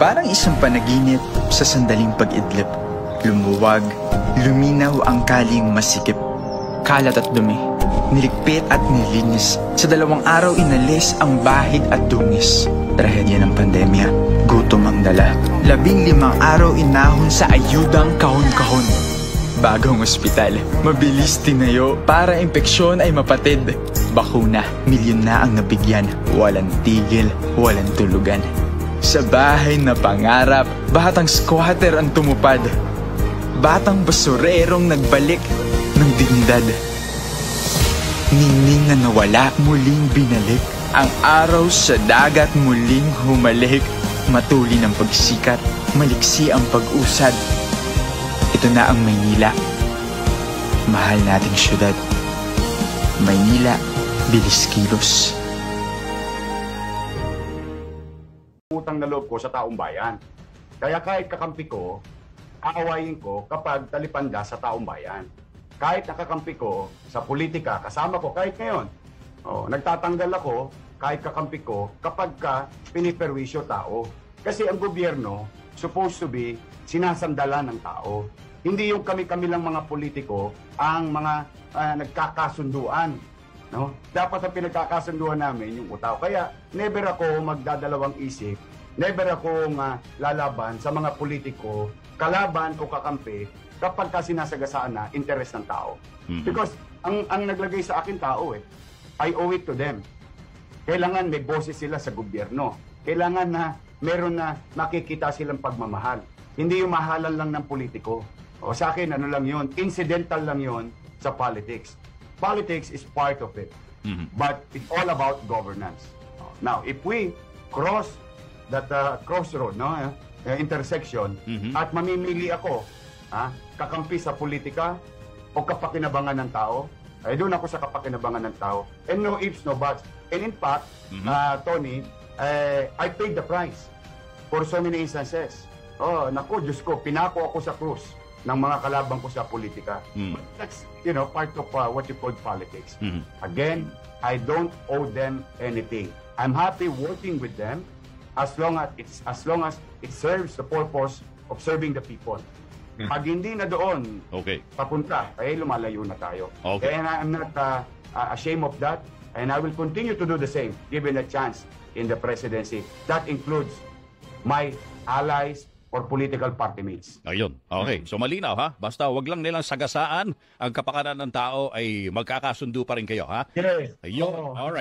Parang isang panaginip sa sandaling pag-idlip. Lumuwag, luminaw ang kaling masikip. Kalat at dumi, niligpit at nilinis. Sa 2 araw inalis ang bahid at dungis. Trahedya ng pandemya, gutom ang dala. 15 araw inahon sa ayudang kahon-kahon. Bagong ospital, mabilis tinayo para impeksyon ay mapatid. Bakuna, milyon na ang nabigyan. Walang tigil, walang tulugan. Sa bahay na pangarap, batang squatter ang tumupad. Batang basurerong nagbalik ng dignidad. Ningning na nawala, muling binalik. Ang araw sa dagat muling humalik. Matuli ng pagsikat, maliksi ang pag-usad. Ito na ang Maynila, mahal nating syudad. Maynila, bilis kilos. Utang na loob ko sa taong bayan. Kaya kahit kakampi ko, aawayin ko kapag talipanda sa taong bayan. Kahit nakakampi ko sa politika, kasama ko kahit ngayon. Nagtatanggal ako kahit kakampi ko kapag piniperwisyo tao. Kasi ang gobyerno supposed to be sinasandalan ng tao. Hindi yung kami-kami lang mga politiko ang mga nagkakasunduan. No? Dapat ang pinagkakasunduan namin yung tao. Kaya never ako magdadalawang isip, never akong lalaban sa mga politiko, kalaban o kakampi kapag sinasagasaan na interes ng tao. Because ang naglagay sa akin tao I owe it to them. Kailangan may boses sila sa gobyerno. Kailangan na meron na makikita silang pagmamahal. Hindi yung mahalan lang ng politiko. O sa akin, ano lang yun, incidental lang yun sa politics. Politics is part of it. But it's all about governance. Now, if we cross that crossroad, intersection, at mamimili ako, kakampi sa politika o kapakinabangan ng tao, ay doon ako sa kapakinabangan ng tao. And no ifs, no buts. And in fact, Tony, I paid the price for so many instances. Naku, Diyos ko, pinako ako sa krus ng mga kalaban ko sa politika. But that's, part of what you call politics. Again, I don't owe them anything. I'm happy working with them as long as it serves the purpose of serving the people. Pag hindi na doon papunta, lumalayo na tayo. And I'm not ashamed of that. And I will continue to do the same given a chance in the presidency. That includes my allies or political party mates. Ayun. Okay. So malinaw ha? Basta wag lang nilang sagasaan ang kapakanan ng tao ay magkakasundo pa rin kayo ha? Yes. Ayun. Alright.